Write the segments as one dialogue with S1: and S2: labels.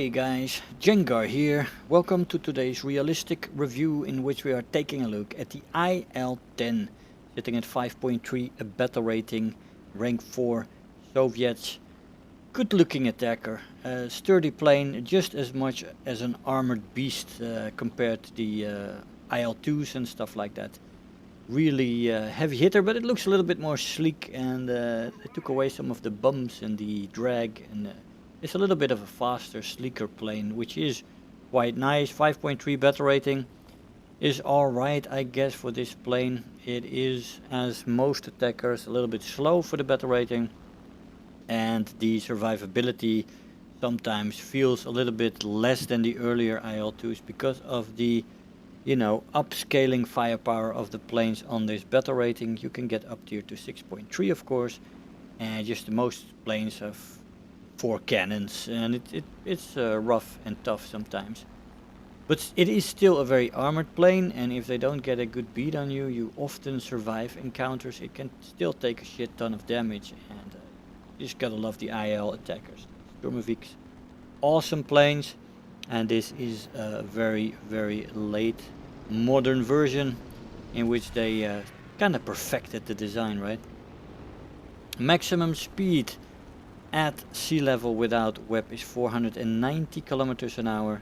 S1: Hey guys, Jengar here. Welcome to today's realistic review in which we are taking a look at the IL-10, sitting at 5.3, a battle rating, rank 4, Soviets. Good looking attacker, a sturdy plane, just as much as an armored beast compared to the IL-2s and stuff like that. Really heavy hitter, but it looks a little bit more sleek, and they took away some of the bumps and the drag, and it's a little bit of a faster, sleeker plane, which is quite nice. 5.3 battle rating is alright, I guess, for this plane. It is, as most attackers, a little bit slow for the battle rating, and the survivability sometimes feels a little bit less than the earlier IL-2s because of the upscaling firepower of the planes on this battle rating. You can get up tier to 6.3, of course, and just most planes have 4 cannons, and it's rough and tough sometimes. But it is still a very armored plane, and if they don't get a good beat on you, you often survive encounters. It can still take a shit ton of damage, and you just gotta love the IL attackers. Sturmoviks, awesome planes. And this is a very, very late modern version in which they kind of perfected the design, right? Maximum speed at sea level without WEP is 490 kilometers an hour,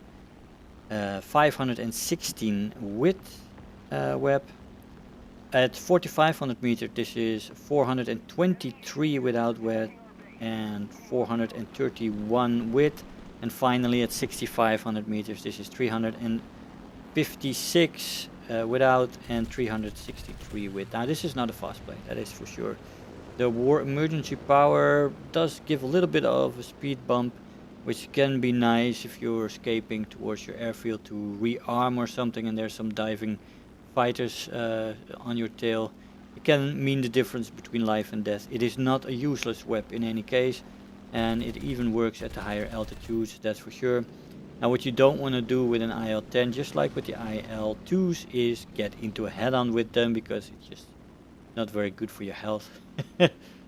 S1: 516 with WEP. At 4500 meters, this is 423 without WEP and 431 with. And finally at 6500 meters, this is 356 without and 363 with. Now this is not a fast plane, that is for sure. The war emergency power does give a little bit of a speed bump, which can be nice if you're escaping towards your airfield to rearm or something and there's some diving fighters on your tail. It can mean the difference between life and death. It is not a useless weapon in any case, and it even works at the higher altitudes, that's for sure. Now what you don't want to do with an IL-10, just like with the IL-2s, is get into a head-on with them, because it's just not very good for your health.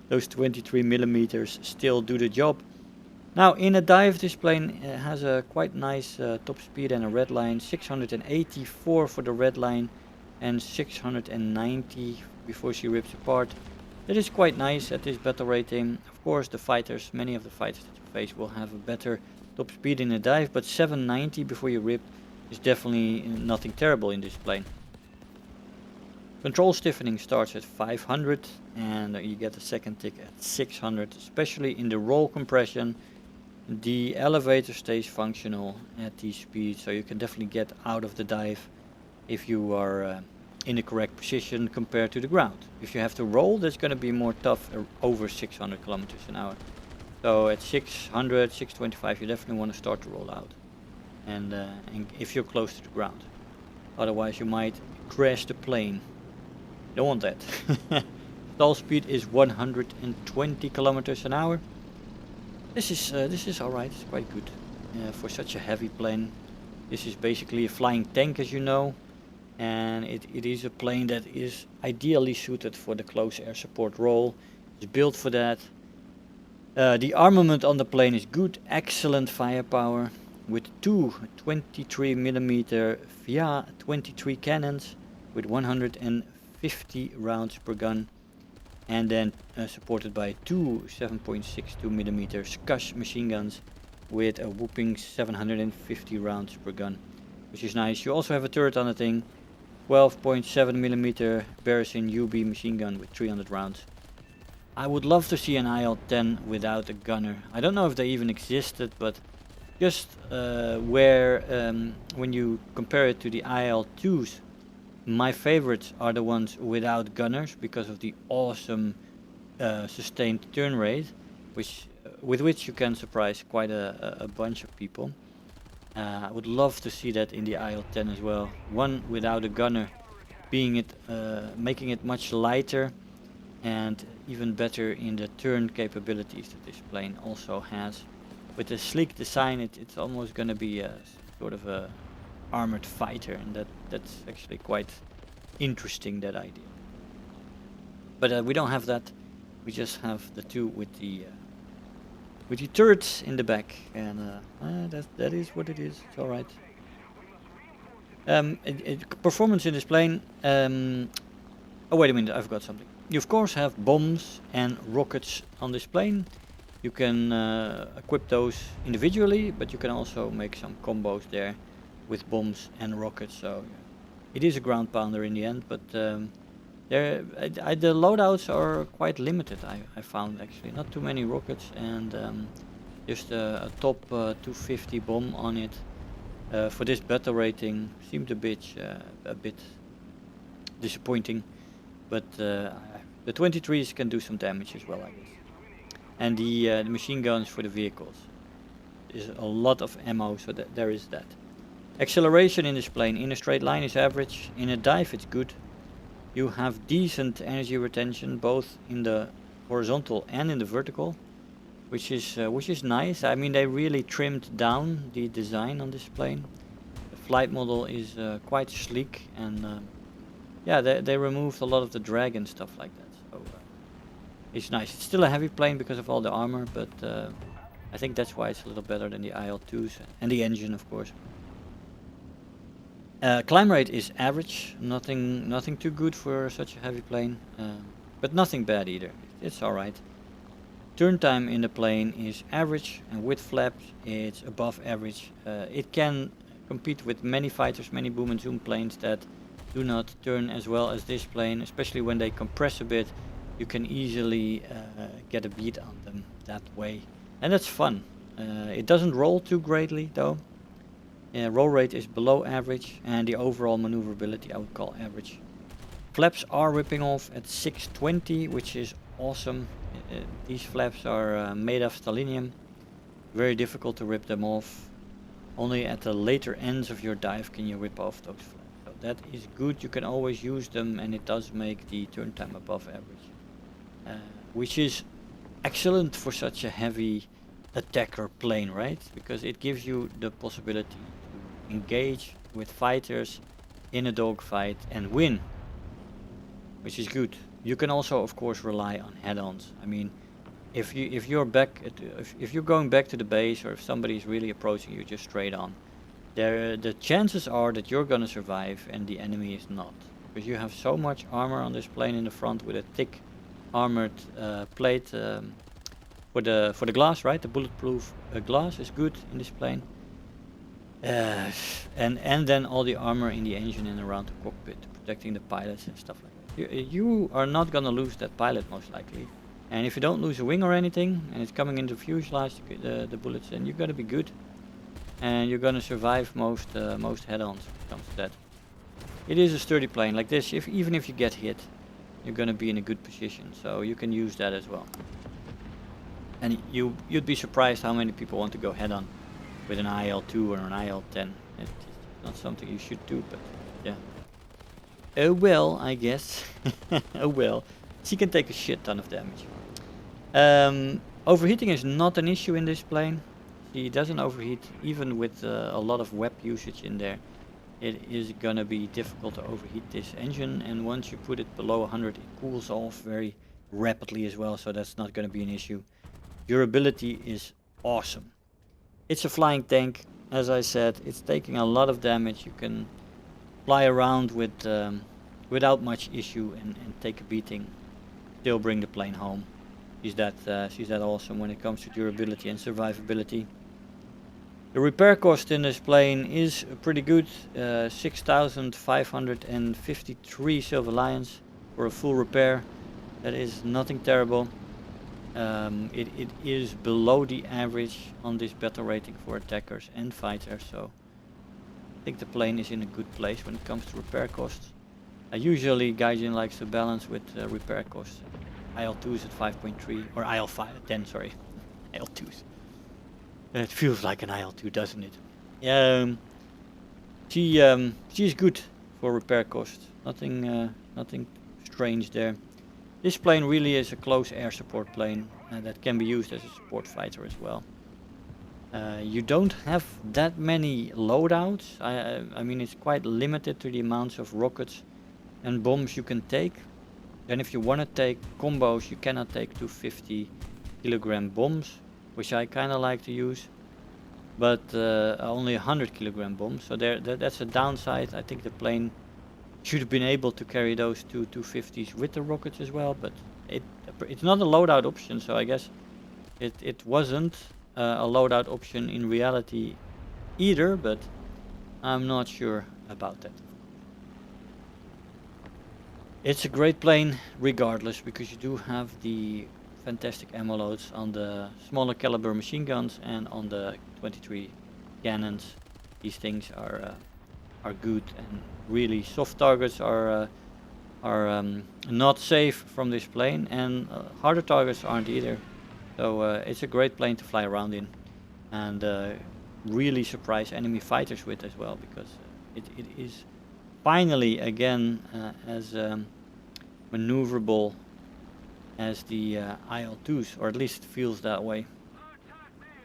S1: Those 23 millimeters still do the job. Now in a dive, this plane has a quite nice top speed and a red line, 684 for the red line and 690 before she rips apart. That is quite nice at this battle rating. Of course, the fighters, many of the fighters that you face will have a better top speed in a dive, but 790 before you rip is definitely nothing terrible in this plane. Control stiffening starts at 500, and you get a second tick at 600, especially in the roll compression. The elevator stays functional at these speeds, so you can definitely get out of the dive if you are in the correct position compared to the ground. If you have to roll, that's going to be more tough over 600 kilometers an hour. So at 600, 625, you definitely want to start to roll out, and if you're close to the ground. Otherwise you might crash the plane. Don't want that. Stall speed is 120 kilometers an hour. This is alright, it's quite good for such a heavy plane. This is basically a flying tank, as you know, and it is a plane that is ideally suited for the close air support role. It's built for that. The armament on the plane is good, excellent firepower, with two 23mm via 23 cannons with 150 rounds per gun, and then supported by two 7.62mm Scush machine guns with a whooping 750 rounds per gun, which is nice. You also have a turret on the thing, 12.7mm Barrison UB machine gun with 300 rounds. I would love to see an IL-10 without a gunner. I don't know if they even existed, but just when you compare it to the IL-2s, my favorites are the ones without gunners because of the awesome sustained turn rate, with which you can surprise quite a bunch of people. I would love to see that in the IL-10 as well. One without a gunner, making it much lighter, and even better in the turn capabilities that this plane also has. With the sleek design, it's almost going to be a sort of a armored fighter, and that's actually quite interesting, that idea. But we don't have that. We just have the two with the with the turrets in the back, and that is what it is. It's all right. Performance in this plane. Oh wait a minute, I forgot something. You of course have bombs and rockets on this plane. You can equip those individually, but you can also make some combos there with bombs and rockets. So it is a ground pounder in the end, but the loadouts are quite limited. I found actually not too many rockets, and just a top 250 bomb on it. For this battle rating seemed a bit disappointing, but the 23s can do some damage as well, I guess. And the machine guns for the vehicles is a lot of ammo, so that there is that. Acceleration in this plane in a straight line is average. In a dive it's good. You have decent energy retention both in the horizontal and in the vertical, which is nice. I mean, they really trimmed down the design on this plane. The flight model is quite sleek, and yeah, they removed a lot of the drag and stuff like that. So it's nice. It's still a heavy plane because of all the armor, but I think that's why it's a little better than the IL-2s and the engine, of course. Climb rate is average. Nothing too good for such a heavy plane, but nothing bad either. It's all right. Turn time in the plane is average, and with flaps it's above average. It can compete with many fighters, many boom and zoom planes that do not turn as well as this plane, especially when they compress a bit. You can easily get a beat on them that way, and that's fun. It doesn't roll too greatly though. Roll rate is below average, and the overall maneuverability I would call average. Flaps are ripping off at 620, which is awesome. These flaps are made of stellinium. Very difficult to rip them off. Only at the later ends of your dive can you rip off those flaps. So that is good. You can always use them, and it does make the turn time above average, which is excellent for such a heavy attacker plane, right? Because it gives you the possibility to engage with fighters in a dogfight and win, which is good. You can also, of course, rely on head-ons. I mean, if you're going back to the base, or if somebody is really approaching you just straight on, the chances are that you're gonna survive and the enemy is not, because you have so much armor on this plane in the front with a thick armored plate for the glass, right? The bulletproof glass is good in this plane, and then all the armor in the engine and around the cockpit, protecting the pilots and stuff like that. You are not gonna lose that pilot most likely, and if you don't lose a wing or anything, and it's coming into fuselage, the bullets, then you're gonna be good, and you're gonna survive most head-ons when it comes to that. It is a sturdy plane like this. Even if you get hit, you're gonna be in a good position, so you can use that as well. And you'd be surprised how many people want to go head-on with an IL-2 or an IL-10. It's not something you should do, but yeah. Oh well, I guess. Oh well. She can take a shit ton of damage. Overheating is not an issue in this plane. She doesn't overheat, even with a lot of web usage in there. It is gonna be difficult to overheat this engine, and once you put it below 100, it cools off very rapidly as well, so that's not gonna be an issue. Durability is awesome. It's a flying tank, as I said. It's taking a lot of damage. You can fly around with without much issue and take a beating, still bring the plane home. She's that awesome when it comes to durability and survivability. The repair cost in this plane is pretty good, 6,553 silver lions for a full repair. That is nothing terrible. It is below the average on this battle rating for attackers and fighters, so I think the plane is in a good place when it comes to repair costs. Usually Gaijin likes to balance with repair costs. IL-2 is at 5.3, or IL-10, sorry. IL-2s. It feels like an IL-2, doesn't it? She is good for repair costs. Nothing strange there. This plane really is a close air support plane that can be used as a support fighter as well. You don't have that many loadouts. I mean, it's quite limited to the amounts of rockets and bombs you can take. Then if you want to take combos, you cannot take 250 kilogram bombs which I kind of like to use, but only 100 kilogram bombs. So that's a downside. I think the plane should have been able to carry those two 250s with the rockets as well, but it's not a loadout option, so I guess it wasn't a loadout option in reality either, but I'm not sure about that. It's a great plane regardless, because you do have the fantastic ammo loads on the smaller caliber machine guns and on the 23 cannons. These things are good, and really soft targets are not safe from this plane, and harder targets aren't either. So it's a great plane to fly around in, and really surprise enemy fighters with as well, because it is finally again as maneuverable as the IL-2s, or at least feels that way.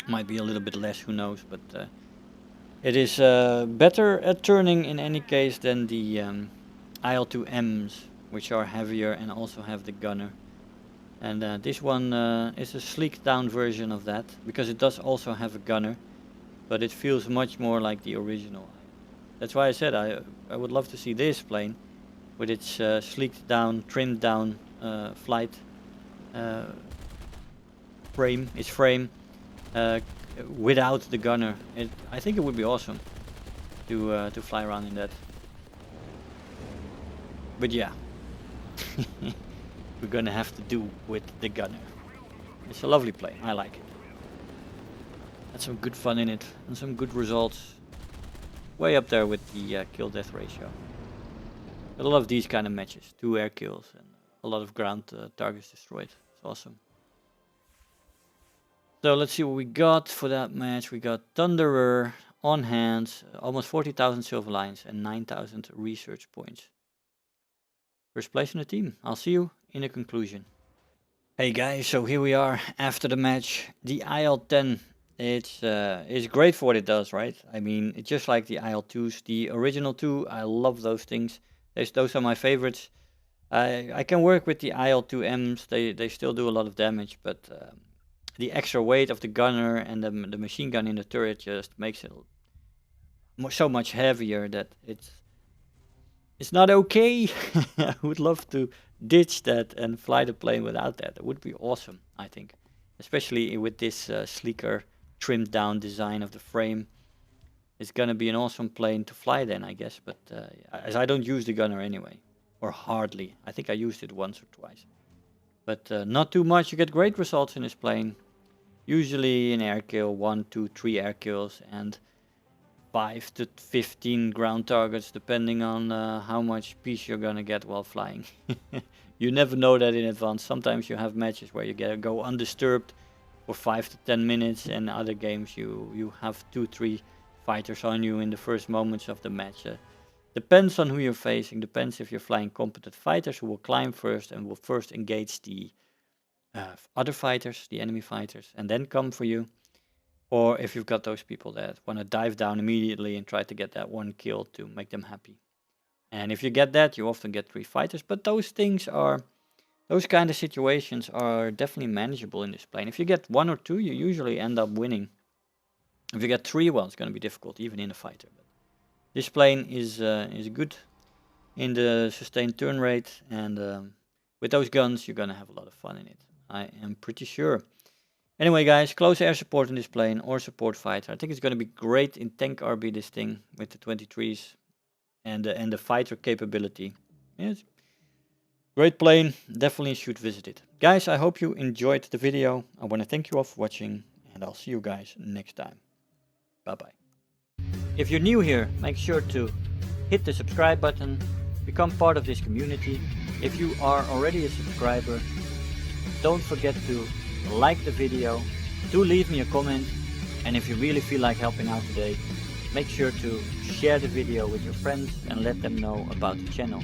S1: Might be a little bit less, who knows, but it is better at turning in any case than the IL-2Ms, which are heavier and also have the gunner. And this one is a sleek down version of that, because it does also have a gunner, but it feels much more like the original. That's why I said I would love to see this plane with its sleeked down, trimmed down flight frame, without the gunner. I think it would be awesome to fly around in that. But yeah, we're gonna have to do with the gunner. It's a lovely plane, I like it. Had some good fun in it and some good results. Way up there with the kill-death ratio. I love these kind of matches. 2 air kills and a lot of ground targets destroyed. It's awesome. So let's see what we got for that match. We got Thunderer on hand, almost 40,000 silver lines and 9,000 research points. First place in the team. I'll see you in the conclusion. Hey guys, so here we are after the match. The IL-10. It's great for what it does, right? I mean, it's just like the IL-2s, the original 2. I love those things. Those are my favorites. I can work with the IL-2Ms. They still do a lot of damage, but the extra weight of the gunner and the machine gun in the turret just makes it so much heavier that it's not okay. I would love to ditch that and fly the plane without that. It would be awesome, I think, especially with this sleeker, trimmed down design of the frame. It's gonna be an awesome plane to fly then, I guess, but as I don't use the gunner anyway, or hardly. I think I used it once or twice, but not too much. You get great results in this plane, usually an air kill, 1, 2, 3 air kills, and 5 to 15 ground targets, depending on how much peace you're gonna get while flying. You never know that in advance. Sometimes you have matches where you go undisturbed for 5 to 10 minutes, and other games you have 2, 3 fighters on you in the first moments of the match. Depends on who you're facing, depends if you're flying competent fighters who will climb first and will first engage the other fighters, the enemy fighters, and then come for you. Or if you've got those people that want to dive down immediately and try to get that one kill to make them happy. And if you get that, you often get 3 fighters, but those kind of situations are definitely manageable in this plane. If you get 1 or 2, you usually end up winning. If you get 3, well, it's going to be difficult, even in a fighter. But this plane is good in the sustained turn rate, and with those guns, you're going to have a lot of fun in it. I am pretty sure. Anyway, guys, close air support in this plane, or support fighter. I think it's going to be great in tank RB, this thing, with the 23s and the fighter capability. Yes. Great plane, definitely should visit it. Guys, I hope you enjoyed the video. I want to thank you all for watching, and I'll see you guys next time. Bye-bye. If you're new here, make sure to hit the subscribe button, become part of this community. If you are already a subscriber, don't forget to like the video, do leave me a comment, and if you really feel like helping out today, make sure to share the video with your friends and let them know about the channel.